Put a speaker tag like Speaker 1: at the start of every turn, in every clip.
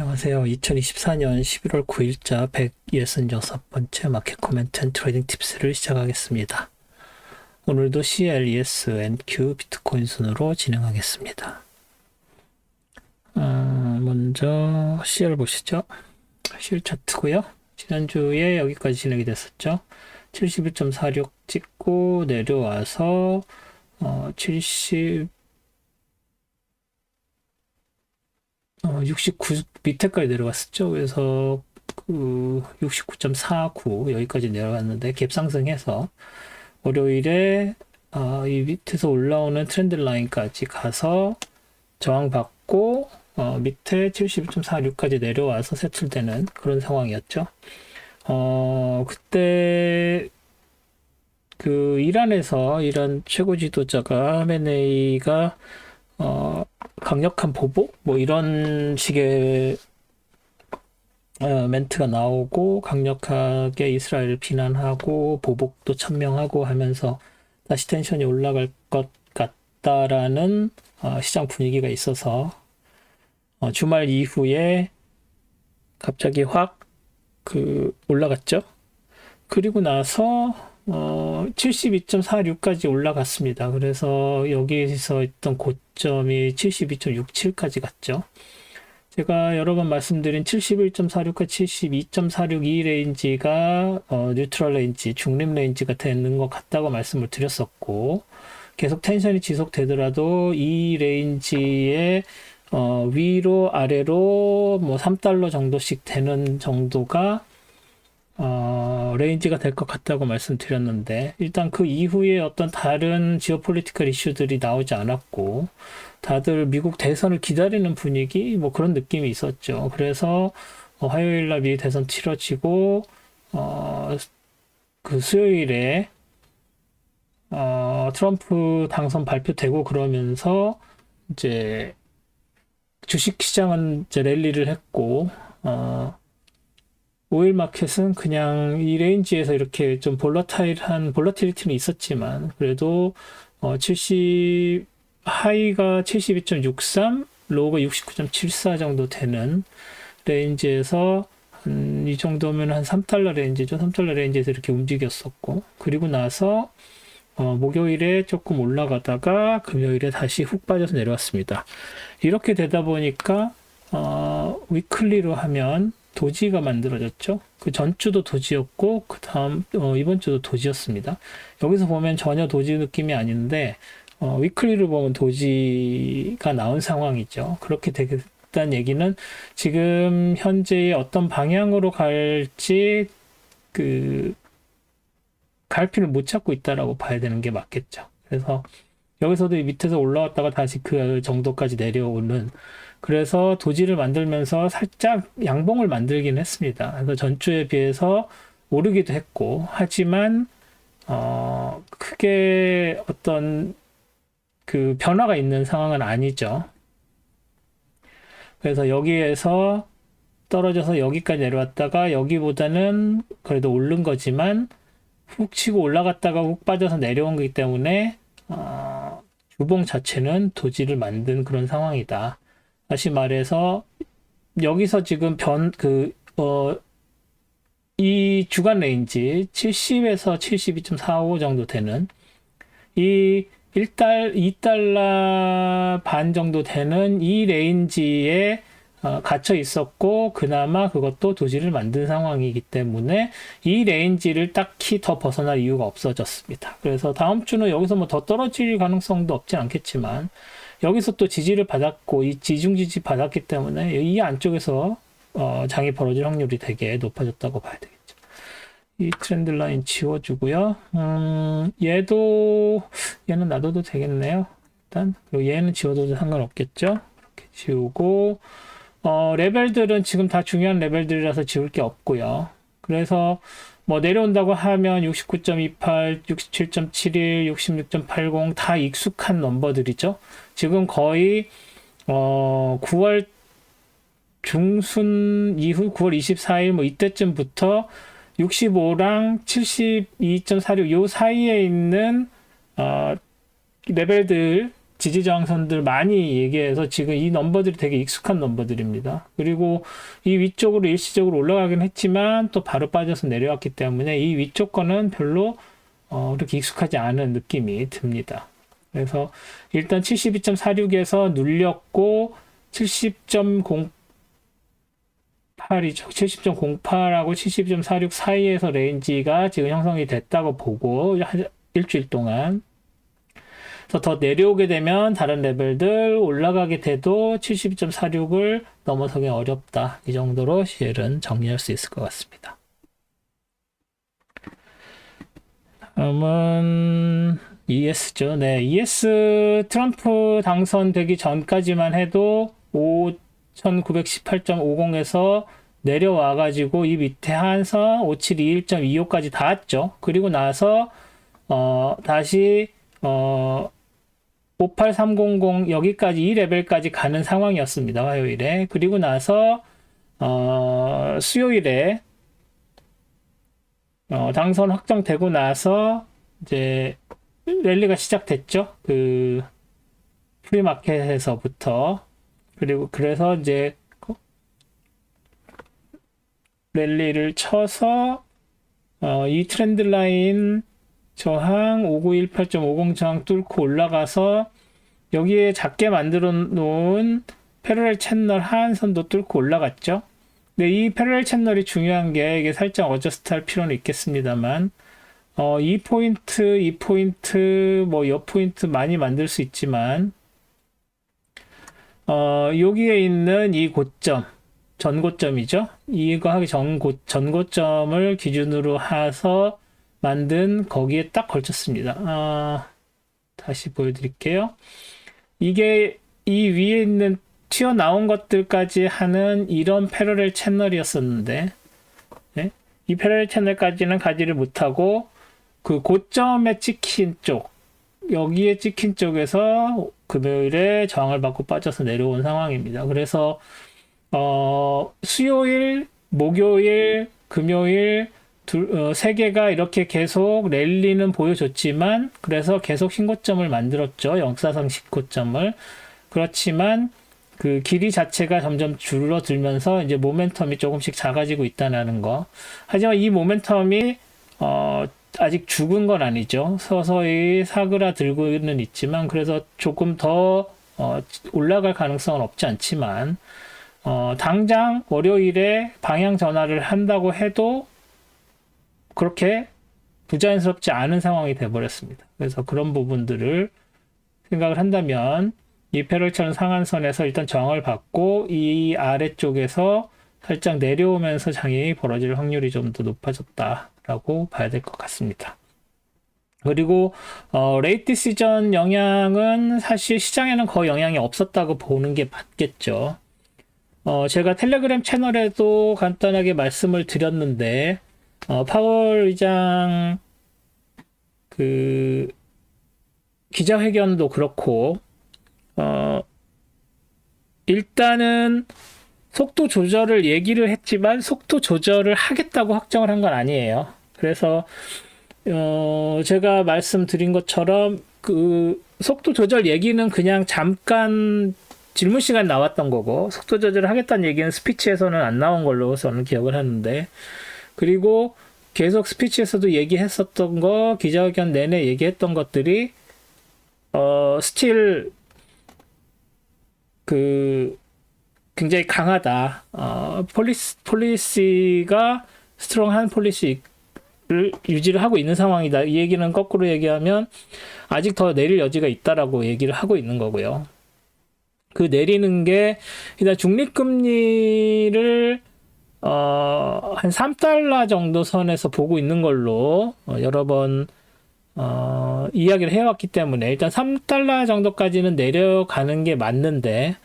Speaker 1: 안녕하세요. 2024년 11월 9일자 166번째 마켓 코멘트 앤 트레이딩 팁스를 시작하겠습니다. 오늘도 CLES, NQ, 비트코인 순으로 진행하겠습니다. 먼저 CL 보시죠. CL 차트고요. 지난주에 여기까지 진행이 됐었죠. 71.46 찍고 내려와서 69 밑에까지 내려갔었죠. 그래서 69.49 여기까지 내려갔는데 갭 상승해서 월요일에 이 밑에서 올라오는 트렌드 라인까지 가서 저항받고 밑에 71.46까지 내려와서 세출되는 그런 상황이었죠. 그때 이란 최고 지도자가 하메네이가 강력한 보복? 뭐 이런 식의 멘트가 나오고 강력하게 이스라엘을 비난하고 보복도 천명하고 하면서 다시 텐션이 올라갈 것 같다라는 시장 분위기가 있어서 주말 이후에 갑자기 확 올라갔죠. 그리고 나서 72.46까지 올라갔습니다. 그래서 여기서 있던 고점이 72.67까지 갔죠. 제가 여러 번 말씀드린 71.46과 72.46 이 레인지가 뉴트럴 레인지, 중립 레인지가 되는 것 같다고 말씀을 드렸었고, 계속 텐션이 지속되더라도 이 레인지의 위로 아래로 뭐 3달러 정도씩 되는 정도가 레인지가 될 것 같다고 말씀드렸는데, 일단 그 이후에 어떤 다른 지오폴리티컬 이슈들이 나오지 않았고, 다들 미국 대선을 기다리는 분위기, 뭐 그런 느낌이 있었죠. 그래서 화요일날 미 대선 치러지고, 수요일에 트럼프 당선 발표되고 그러면서 이제 주식시장은 이제 랠리를 했고, 오일 마켓은 그냥 이 레인지에서 이렇게 좀 볼러티리티는 있었지만, 그래도 하이가 72.63, 로우가 69.74 정도 되는 레인지에서 이 정도면 한 3달러 레인지죠. 3달러 레인지에서 이렇게 움직였었고, 그리고 나서 목요일에 조금 올라가다가 금요일에 다시 훅 빠져서 내려왔습니다. 이렇게 되다 보니까 위클리로 하면 도지가 만들어졌죠. 그 전주도 도지였고 그 다음 이번 주도 도지였습니다. 여기서 보면 전혀 도지 느낌이 아닌데 위클리를 보면 도지가 나온 상황이죠. 그렇게 되겠다는 얘기는 지금 현재의 어떤 방향으로 갈지 갈피를 못 찾고 있다라고 봐야 되는 게 맞겠죠. 그래서 여기서도 밑에서 올라왔다가 다시 그 정도까지 내려오는, 그래서 도지를 만들면서 살짝 양봉을 만들긴 했습니다. 그래서 전주에 비해서 오르기도 했고, 하지만 크게 어떤 변화가 있는 상황은 아니죠. 그래서 여기에서 떨어져서 여기까지 내려왔다가 여기보다는 그래도 오른 거지만 훅 치고 올라갔다가 훅 빠져서 내려온 거기 때문에 주봉 자체는 도지를 만든 그런 상황이다. 다시 말해서 여기서 지금 이 주간 레인지 70에서 72.45 정도 되는 이 2달러 반 정도 되는 이 레인지에 갇혀 있었고, 그나마 그것도 도지를 만든 상황이기 때문에 이 레인지를 딱히 더 벗어날 이유가 없어졌습니다. 그래서 다음 주는 여기서 뭐 더 떨어질 가능성도 없진 않겠지만, 여기서 또 지지를 받았고 이 지중 지지 받았기 때문에 이 안쪽에서 장이 벌어질 확률이 되게 높아졌다고 봐야 되겠죠. 이 트렌드 라인 지워주고요. 얘는 놔둬도 되겠네요. 일단 그리고 얘는 지워도 상관없겠죠. 이렇게 지우고 레벨들은 지금 다 중요한 레벨들이라서 지울 게 없고요. 그래서 뭐 내려온다고 하면 69.28, 67.71, 66.80 다 익숙한 넘버들이죠. 지금 거의 9월 중순 이후 9월 24일 뭐 이때쯤부터 65랑 72.46 요 사이에 있는 레벨들 지지 저항선들 많이 얘기해서 지금 이 넘버들이 되게 익숙한 넘버들입니다. 그리고 이 위쪽으로 일시적으로 올라가긴 했지만 또 바로 빠져서 내려왔기 때문에 이 위쪽 거는 별로 그렇게 익숙하지 않은 느낌이 듭니다. 그래서 일단 72.46에서 눌렸고 70.08이죠. 70.08하고 70.46 사이에서 레인지가 지금 형성이 됐다고 보고 일주일 동안 그래서 더 내려오게 되면 다른 레벨들 올라가게 돼도 72.46을 넘어서기 어렵다. 이 정도로 CL은 정리할 수 있을 것 같습니다. 다음은 ES죠. 네, ES 트럼프 당선되기 전까지만 해도 5,918.50에서 내려와가지고 이 밑에 한선 5721.25까지 닿았죠. 그리고 나서 다시 58300 여기까지 이 레벨까지 가는 상황이었습니다. 화요일에. 그리고 나서 수요일에 당선 확정되고 나서 이제 랠리가 시작됐죠. 그 프리마켓에서부터. 그리고 그래서 이제 랠리를 쳐서 이 트렌드 라인 저항 5918.50 저항 뚫고 올라가서 여기에 작게 만들어 놓은 패러렐 채널 하한선도 뚫고 올라갔죠. 근데 이 패러렐 채널이 중요한 게 이게 살짝 어저스트 할 필요는 있겠습니다만 이 포인트, 뭐 옆 포인트 많이 만들 수 있지만 여기에 있는 이 고점, 전고점이죠. 이거 하기 전고점을 기준으로 해서 만든 거기에 딱 걸쳤습니다. 다시 보여드릴게요. 이게 이 위에 있는 튀어나온 것들까지 하는 이런 패러렐 채널이었었는데 네? 이 패러렐 채널까지는 가지를 못하고 그 고점에 찍힌 쪽 여기에 찍힌 쪽에서 금요일에 저항을 받고 빠져서 내려온 상황입니다. 그래서 수요일, 목요일, 금요일 세 개가 이렇게 계속 랠리는 보여줬지만 그래서 계속 신고점을 만들었죠. 역사상 신고점을. 그렇지만 그 길이 자체가 점점 줄어들면서 이제 모멘텀이 조금씩 작아지고 있다는 거. 하지만 이 모멘텀이 아직 죽은 건 아니죠. 서서히 사그라들고는 있지만 그래서 조금 더 올라갈 가능성은 없지 않지만 당장 월요일에 방향 전환을 한다고 해도 그렇게 부자연스럽지 않은 상황이 돼버렸습니다. 그래서 그런 부분들을 생각을 한다면 이 패럴처럼 상한선에서 일단 저항을 받고 이 아래쪽에서 살짝 내려오면서 장이 벌어질 확률이 좀 더 높아졌다라고 봐야 될 것 같습니다. 그리고 레이트 시전 영향은 사실 시장에는 거의 영향이 없었다고 보는 게 맞겠죠. 제가 텔레그램 채널에도 간단하게 말씀을 드렸는데 파월 의장 그 기자회견도 그렇고 일단은 속도 조절을 얘기를 했지만 속도 조절을 하겠다고 확정을 한 건 아니에요. 그래서 제가 말씀드린 것처럼 그 속도 조절 얘기는 그냥 잠깐 질문 시간 나왔던 거고 속도 조절을 하겠다는 얘기는 스피치에서는 안 나온 걸로 저는 기억을 하는데 그리고 계속 스피치에서도 얘기했었던 거 기자회견 내내 얘기했던 것들이 스틸 그 굉장히 강하다. 폴리시가 스트롱한 폴리시를 유지를 하고 있는 상황이다. 이 얘기는 거꾸로 얘기하면 아직 더 내릴 여지가 있다라고 얘기를 하고 있는 거고요. 그 내리는 게 일단 중립금리를 한 3달러 정도 선에서 보고 있는 걸로 여러 번 이야기를 해왔기 때문에 일단 3달러 정도까지는 내려가는 게 맞는데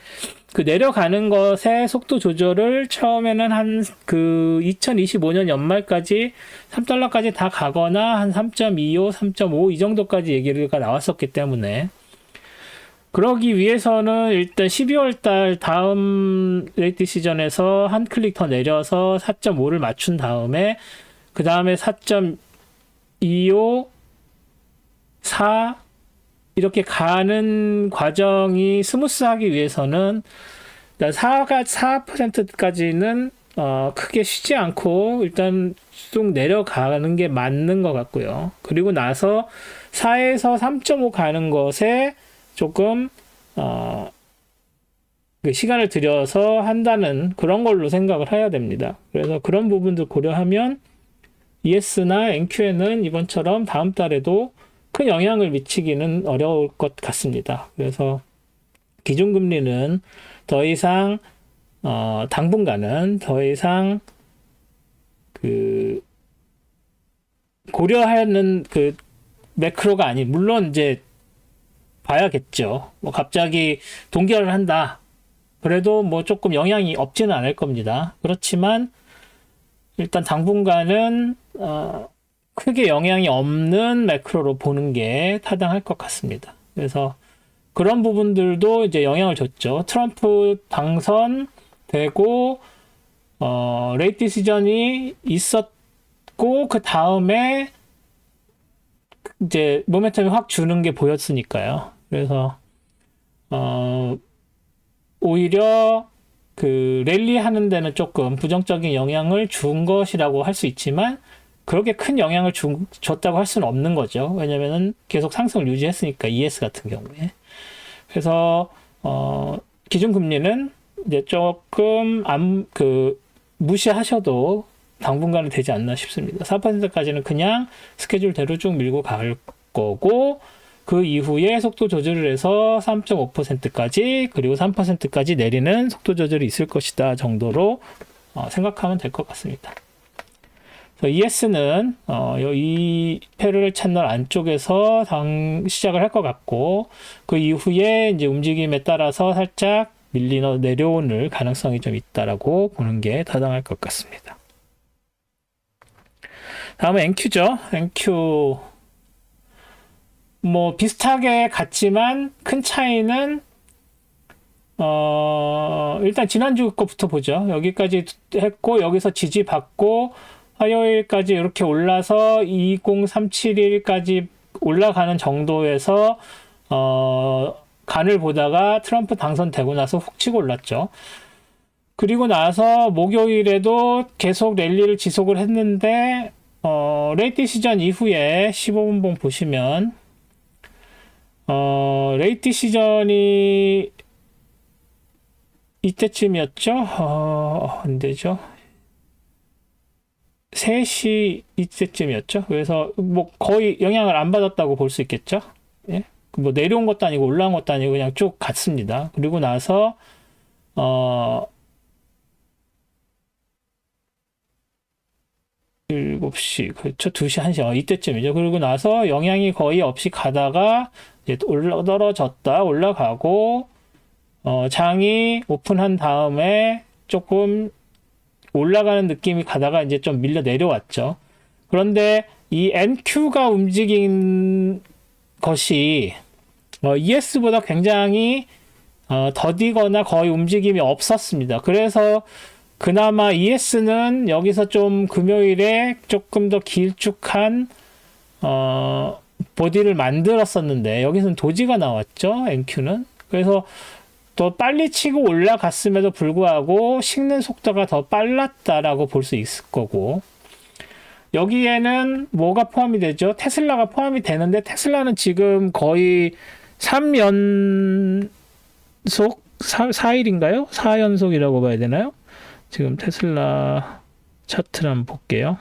Speaker 1: 그 내려가는 것의 속도 조절을 처음에는 한 그 2025년 연말까지 3달러까지 다 가거나 한 3.25, 3.5 이 정도까지 얘기가 나왔었기 때문에 그러기 위해서는 일단 12월 달 다음 레이트 시전에서 한 클릭 더 내려서 4.5를 맞춘 다음에 그 다음에 4.25, 4, 이렇게 가는 과정이 스무스하기 위해서는 4%까지는 크게 쉬지 않고 일단 쭉 내려가는 게 맞는 것 같고요. 그리고 나서 4에서 3.5 가는 것에 조금 그 시간을 들여서 한다는 그런 걸로 생각을 해야 됩니다. 그래서 그런 부분들 고려하면 ES나 NQ에는 이번처럼 다음 달에도 큰 영향을 미치기는 어려울 것 같습니다. 그래서 기준금리는 더 이상 당분간은 더 이상 그 고려하는 그 매크로가 아닌, 물론 이제 봐야겠죠. 뭐 갑자기 동결을 한다. 그래도 뭐 조금 영향이 없지는 않을 겁니다. 그렇지만 일단 당분간은 크게 영향이 없는 매크로로 보는 게 타당할 것 같습니다. 그래서 그런 부분들도 이제 영향을 줬죠. 트럼프 당선되고 레이트 디시전이 있었고 그 다음에 이제 모멘텀이 확 주는 게 보였으니까요. 그래서 오히려 그 랠리 하는 데는 조금 부정적인 영향을 준 것이라고 할 수 있지만 그렇게 큰 영향을 줬다고 할 수는 없는 거죠. 왜냐면은 계속 상승을 유지했으니까 ES 같은 경우에. 그래서 기준금리는 이제 조금 무시하셔도 당분간은 되지 않나 싶습니다. 4%까지는 그냥 스케줄대로 쭉 밀고 갈 거고 그 이후에 속도 조절을 해서 3.5%까지 그리고 3%까지 내리는 속도 조절이 있을 것이다 정도로 생각하면 될 것 같습니다. ES는 이 패러렐 채널 안쪽에서 시작을 할 것 같고 그 이후에 이제 움직임에 따라서 살짝 내려오는 가능성이 좀 있다라고 보는 게 타당할 것 같습니다. 다음은 NQ죠. NQ 뭐 비슷하게 같지만 큰 차이는 일단 지난주 거부터 보죠. 여기까지 했고 여기서 지지받고 화요일까지 이렇게 올라서 20371까지 올라가는 정도에서 간을 보다가 트럼프 당선되고 나서 훅 치고 올랐죠. 그리고 나서 목요일에도 계속 랠리를 지속을 했는데 레이트 시전 이후에 15분봉 보시면 레이트 시전이 이때쯤이었죠? 안 되죠? 3시 이때쯤이었죠? 그래서 뭐 거의 영향을 안 받았다고 볼 수 있겠죠? 예? 뭐 내려온 것도 아니고 올라온 것도 아니고 그냥 쭉 갔습니다. 그리고 나서 7시, 그렇죠. 2시, 1시, 이때쯤이죠. 그리고 나서 영향이 거의 없이 가다가 이제 떨어졌다, 올라가고, 장이 오픈한 다음에 조금 올라가는 느낌이 가다가 이제 좀 밀려 내려왔죠. 그런데 이 NQ가 움직인 것이 ES보다 굉장히 더디거나 거의 움직임이 없었습니다. 그래서 그나마 ES는 여기서 좀 금요일에 조금 더 길쭉한 보디를 만들었었는데 여기서는 도지가 나왔죠. NQ는. 그래서 더 빨리 치고 올라갔음에도 불구하고 식는 속도가 더 빨랐다라고 볼 수 있을 거고 여기에는 뭐가 포함이 되죠? 테슬라가 포함이 되는데 테슬라는 지금 거의 3연속 4일인가요? 4연속이라고 봐야 되나요? 지금 테슬라 차트를 한번 볼게요.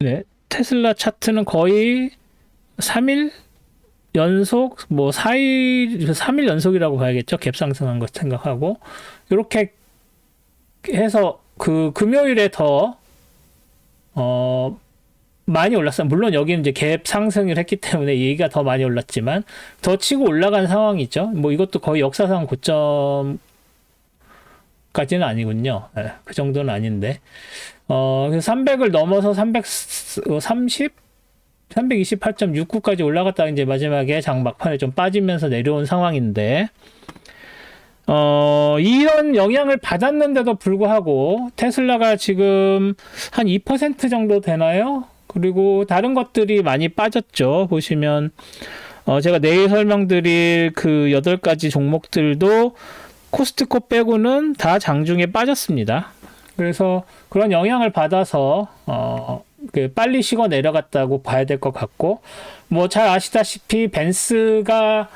Speaker 1: 네, 테슬라 차트는 거의 3일 연속, 뭐 3일 연속이라고 봐야겠죠. 갭 상승한 것 생각하고 이렇게 해서 그 금요일에 더 많이 올랐어요. 물론 여기는 이제 갭 상승을 했기 때문에 얘기가 더 많이 올랐지만 더 치고 올라간 상황이죠. 뭐 이것도 거의 역사상 고점까지는 아니군요. 네, 그 정도는 아닌데 그래서 300을 넘어서 328.69까지 올라갔다가 이제 마지막에 장 막판에 좀 빠지면서 내려온 상황인데 이런 영향을 받았는데도 불구하고 테슬라가 지금 한 2% 정도 되나요? 그리고 다른 것들이 많이 빠졌죠. 보시면 제가 내일 설명드릴 그 8가지 종목들도 코스트코 빼고는 다 장중에 빠졌습니다. 그래서 그런 영향을 받아서 빨리 식어 내려갔다고 봐야 될 것 같고, 뭐 잘 아시다시피 벤츠가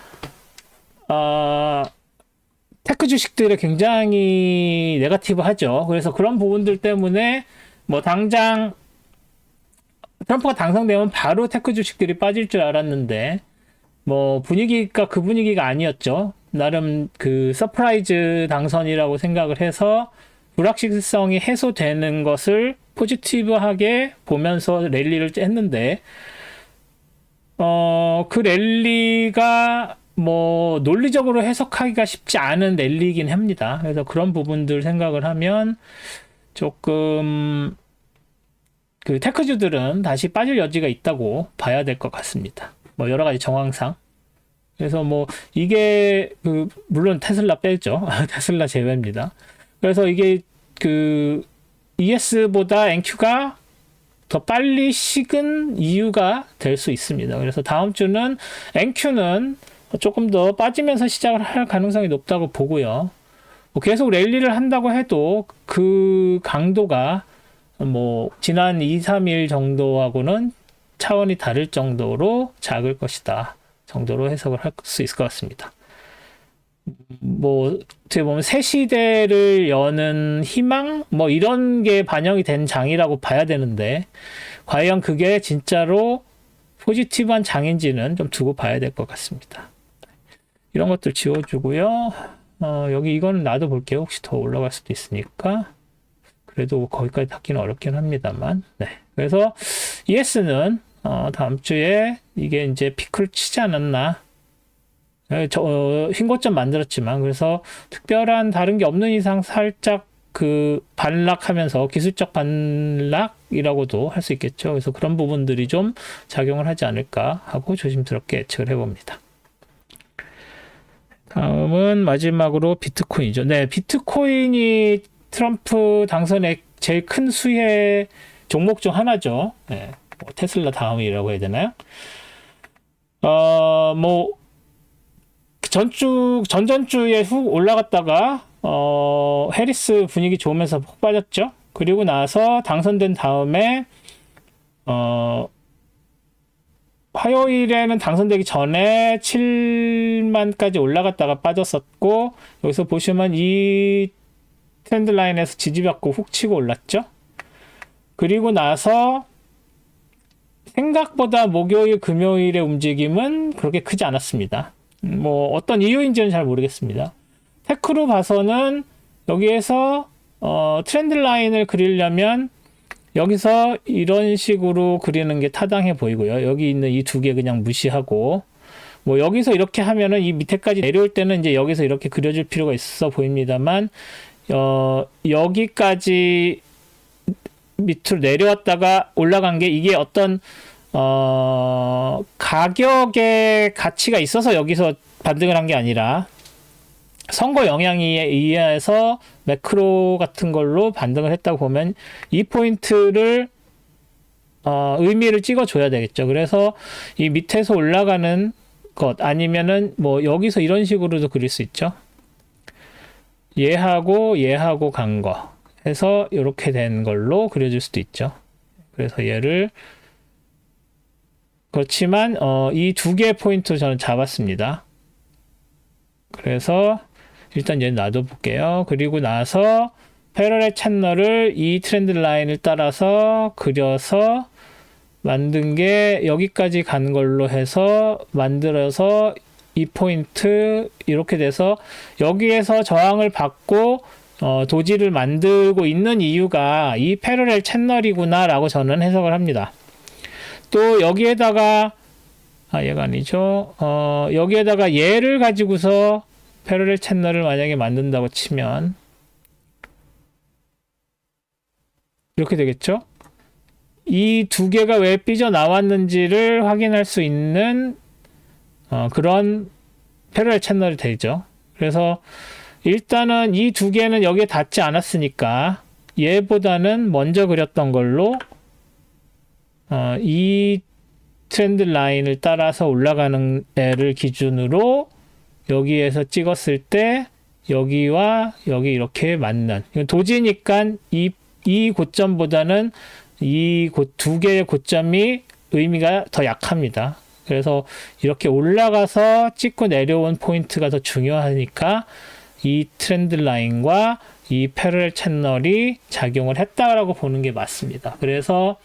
Speaker 1: 테크 주식들에 굉장히 네거티브 하죠. 그래서 그런 부분들 때문에 뭐 당장 트럼프가 당선되면 바로 테크 주식들이 빠질 줄 알았는데, 뭐 분위기가 그 분위기가 아니었죠. 나름 그 서프라이즈 당선이라고 생각을 해서 불확실성이 해소되는 것을 포지티브하게 보면서 랠리를 했는데, 그 랠리가 뭐 논리적으로 해석하기가 쉽지 않은 랠리이긴 합니다. 그래서 그런 부분들 생각을 하면 조금 그 테크주들은 다시 빠질 여지가 있다고 봐야 될 것 같습니다. 뭐 여러 가지 정황상. 그래서 뭐 이게 물론 테슬라 빼죠. 테슬라 제외입니다. 그래서 이게 그 ES보다 NQ가 더 빨리 식은 이유가 될 수 있습니다. 그래서 다음 주는 NQ는 조금 더 빠지면서 시작을 할 가능성이 높다고 보고요. 뭐 계속 랠리를 한다고 해도 그 강도가 뭐 지난 2, 3일 정도하고는 차원이 다를 정도로 작을 것이다 정도로 해석을 할 수 있을 것 같습니다. 뭐 어떻게 보면 새 시대를 여는 희망 뭐 이런 게 반영이 된 장이라고 봐야 되는데, 과연 그게 진짜로 포지티브한 장인지는 좀 두고 봐야 될 것 같습니다. 이런 것들 지워주고요. 여기 이거는 놔둬 볼게요. 혹시 더 올라갈 수도 있으니까. 그래도 거기까지 닿기는 어렵긴 합니다만. 네. 그래서 ES는 다음 주에 이게 이제 피크를 치지 않았나. 흰 고점 만들었지만, 그래서 특별한 다른 게 없는 이상 살짝 그 반락하면서 기술적 반락이라고도 할 수 있겠죠. 그래서 그런 부분들이 좀 작용을 하지 않을까 하고 조심스럽게 예측을 해봅니다. 다음은 마지막으로 비트코인이죠. 네, 비트코인이 트럼프 당선의 제일 큰 수혜 종목 중 하나죠. 네, 뭐 테슬라 다음이라고 해야 되나요? 뭐 전전주에 훅 올라갔다가 해리스 분위기 좋으면서 폭 빠졌죠. 그리고 나서 당선된 다음에 화요일에는 당선되기 전에 7만까지 올라갔다가 빠졌었고, 여기서 보시면 이 트렌드 라인에서 지지받고 훅 치고 올랐죠. 그리고 나서 생각보다 목요일, 금요일의 움직임은 그렇게 크지 않았습니다. 뭐 어떤 이유인지는 잘 모르겠습니다. 테크로 봐서는 여기에서 트렌드 라인을 그리려면 여기서 이런 식으로 그리는 게 타당해 보이고요. 여기 있는 이 두 개 그냥 무시하고, 뭐 여기서 이렇게 하면은 이 밑에까지 내려올 때는 이제 여기서 이렇게 그려줄 필요가 있어 보입니다만, 여기까지 밑으로 내려왔다가 올라간 게 이게 어떤 가격의 가치가 있어서 여기서 반등을 한 게 아니라 선거 영향에 의해서 매크로 같은 걸로 반등을 했다고 보면 이 포인트를 의미를 찍어줘야 되겠죠. 그래서 이 밑에서 올라가는 것 아니면은 뭐 여기서 이런 식으로도 그릴 수 있죠. 얘하고 간 거 해서 이렇게 된 걸로 그려줄 수도 있죠. 그래서 얘를 그렇지만 이 두 개의 포인트 저는 잡았습니다. 그래서 일단 얘는 놔둬볼게요. 그리고 나서 패러렐 채널을 이 트렌드 라인을 따라서 그려서 만든 게 여기까지 간 걸로 해서 만들어서 이 포인트 이렇게 돼서 여기에서 저항을 받고 도지를 만들고 있는 이유가 이 패러렐 채널이구나 라고 저는 해석을 합니다. 또 여기에다가 얘가 아니죠. 여기에다가 얘를 가지고서 패러렐 채널을 만약에 만든다고 치면 이렇게 되겠죠. 이 두 개가 왜 삐져나왔는지를 확인할 수 있는 그런 패러렐 채널이 되죠. 그래서 일단은 이 두 개는 여기에 닿지 않았으니까 얘보다는 먼저 그렸던 걸로 이 트렌드 라인을 따라서 올라가는 애를 기준으로 여기에서 찍었을 때 여기와 여기 이렇게 맞는, 도지니까 이 고점보다는 이 두 개의 고점이 의미가 더 약합니다. 그래서 이렇게 올라가서 찍고 내려온 포인트가 더 중요하니까 이 트렌드 라인과 이 패러렐 채널이 작용을 했다라고 보는 게 맞습니다. 그래서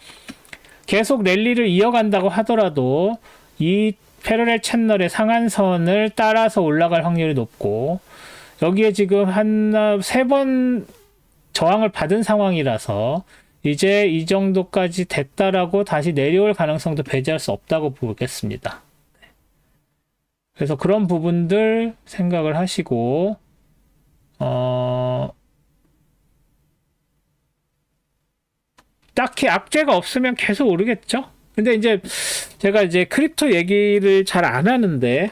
Speaker 1: 계속 랠리를 이어간다고 하더라도 이 패러렐 채널의 상한선을 따라서 올라갈 확률이 높고, 여기에 지금 세 번 저항을 받은 상황이라서 이제 이 정도까지 됐다라고 다시 내려올 가능성도 배제할 수 없다고 보겠습니다. 그래서 그런 부분들 생각을 하시고, 딱히 악재가 없으면 계속 오르겠죠? 근데 이제 제가 이제 크립토 얘기를 잘 안 하는데,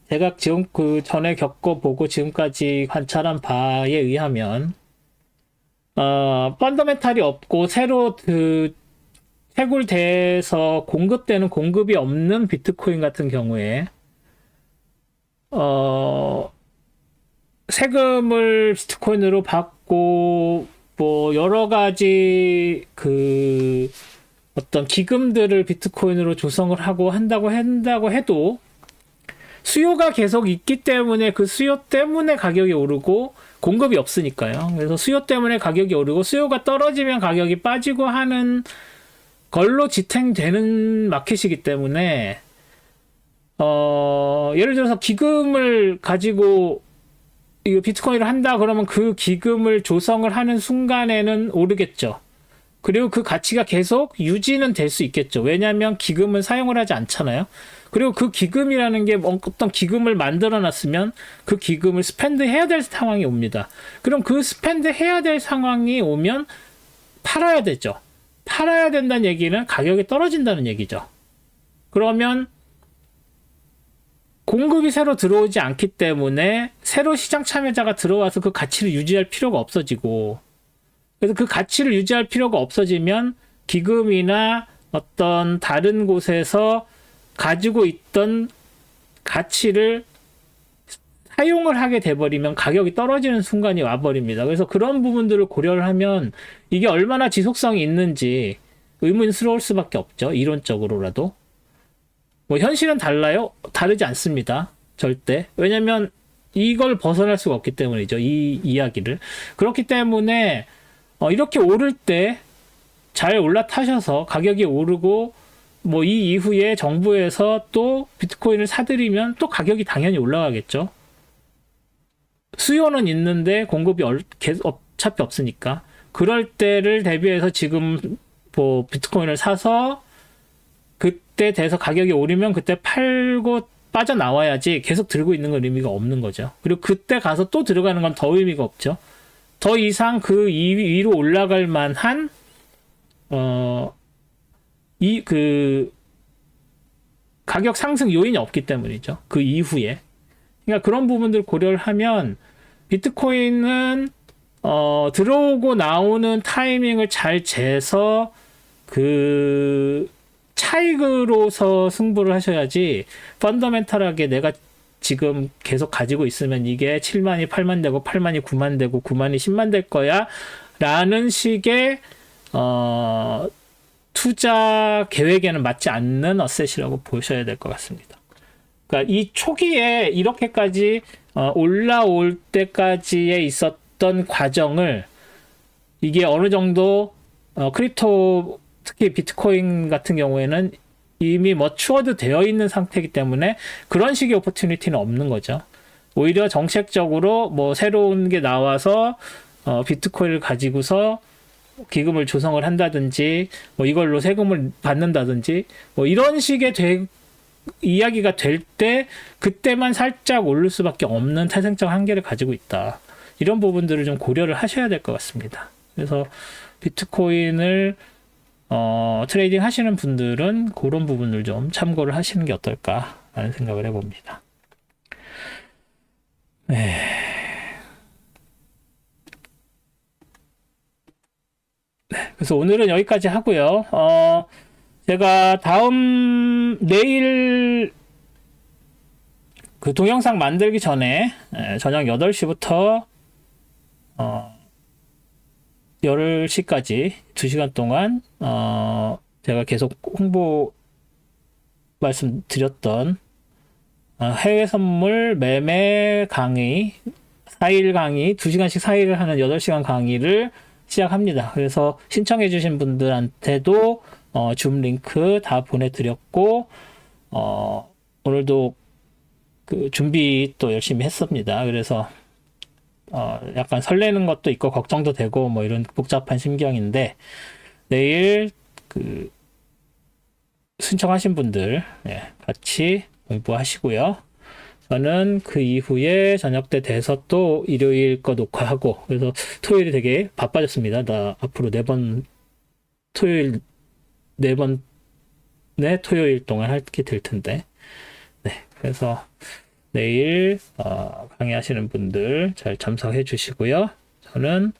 Speaker 1: 제가 지금 그 전에 겪어보고 지금까지 관찰한 바에 의하면, 펀더멘탈이 없고 새로 채굴돼서 공급되는 공급이 없는 비트코인 같은 경우에, 세금을 비트코인으로 받고, 뭐, 여러 가지 어떤 기금들을 비트코인으로 조성을 하고 한다고 해도, 수요가 계속 있기 때문에 그 수요 때문에 가격이 오르고, 공급이 없으니까요. 그래서 수요 때문에 가격이 오르고 수요가 떨어지면 가격이 빠지고 하는 걸로 지탱되는 마켓이기 때문에, 예를 들어서 기금을 가지고 이거 비트코인을 한다 그러면 그 기금을 조성을 하는 순간에는 오르겠죠. 그리고 그 가치가 계속 유지는 될 수 있겠죠. 왜냐하면 기금은 사용을 하지 않잖아요. 그리고 그 기금이라는 게 어떤 기금을 만들어 놨으면 그 기금을 스펜드 해야 될 상황이 옵니다. 그럼 그 스펜드 해야 될 상황이 오면 팔아야 되죠. 팔아야 된다는 얘기는 가격이 떨어진다는 얘기죠. 그러면 공급이 새로 들어오지 않기 때문에 새로 시장 참여자가 들어와서 그 가치를 유지할 필요가 없어지고, 그래서 그 가치를 유지할 필요가 없어지면 기금이나 어떤 다른 곳에서 가지고 있던 가치를 사용을 하게 돼버리면 가격이 떨어지는 순간이 와버립니다. 그래서 그런 부분들을 고려를 하면 이게 얼마나 지속성이 있는지 의문스러울 수밖에 없죠. 이론적으로라도. 뭐 현실은 달라요? 다르지 않습니다. 절대. 왜냐면 이걸 벗어날 수가 없기 때문이죠. 이 이야기를. 그렇기 때문에 이렇게 오를 때 잘 올라타셔서 가격이 오르고, 뭐 이 이후에 정부에서 또 비트코인을 사들이면 또 가격이 당연히 올라가겠죠. 수요는 있는데 공급이 어차피 없으니까. 그럴 때를 대비해서 지금 뭐 비트코인을 사서 그때 돼서 가격이 오르면 그때 팔고 빠져나와야지 계속 들고 있는 건 의미가 없는 거죠. 그리고 그때 가서 또 들어가는 건 더 의미가 없죠. 더 이상 그 위로 올라갈 만한 가격 상승 요인이 없기 때문이죠. 그 이후에. 그러니까 그런 부분들 고려를 하면 비트코인은 들어오고 나오는 타이밍을 잘 재서 그 차익으로서 승부를 하셔야지, 펀더멘탈하게 내가 지금 계속 가지고 있으면 이게 7만이 8만 되고 8만이 9만 되고 9만이 10만 될 거야 라는 식의 투자 계획에는 맞지 않는 어셋이라고 보셔야 될 것 같습니다. 그러니까 이 초기에 이렇게까지 올라올 때까지에 있었던 과정을, 이게 어느 정도 크립토, 특히 비트코인 같은 경우에는 이미 머추어드 되어 있는 상태이기 때문에 그런 식의 오퍼튜니티는 없는 거죠. 오히려 정책적으로 뭐 새로운 게 나와서 비트코인을 가지고서 기금을 조성을 한다든지, 뭐 이걸로 세금을 받는다든지, 뭐 이런 식의 이야기가 될 때 그때만 살짝 오를 수밖에 없는 태생적 한계를 가지고 있다. 이런 부분들을 좀 고려를 하셔야 될 것 같습니다. 그래서 비트코인을 트레이딩 하시는 분들은 그런 부분을 좀 참고를 하시는 게 어떨까라는 생각을 해봅니다. 네. 그래서 오늘은 여기까지 하고요. 제가 내일 그 동영상 만들기 전에 저녁 8시부터 10시까지 2시간 동안 제가 계속 홍보 말씀드렸던 해외 선물 매매 강의 4일 강의 2시간씩 4일을 하는 8시간 강의를 시작합니다. 그래서 신청해 주신 분들한테도 줌 링크 다 보내드렸고 오늘도 그 준비 또 열심히 했습니다. 그래서 약간 설레는 것도 있고 걱정도 되고 뭐 이런 복잡한 심경인데 내일 그 신청하신 분들 같이 공부하시고요. 저는 그 이후에 저녁 때 돼서 또 일요일 거 녹화하고 그래서 토요일이 되게 바빠졌습니다. 나 앞으로 4번 토요일 4번의 토요일 동안 하게 될 텐데 그래서 내일 강의하시는 분들 잘 참석해 주시고요. 저는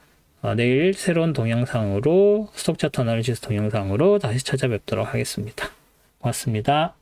Speaker 1: 내일 새로운 동영상으로 스톡 차트 어널리시스 동영상으로 다시 찾아뵙도록 하겠습니다. 고맙습니다.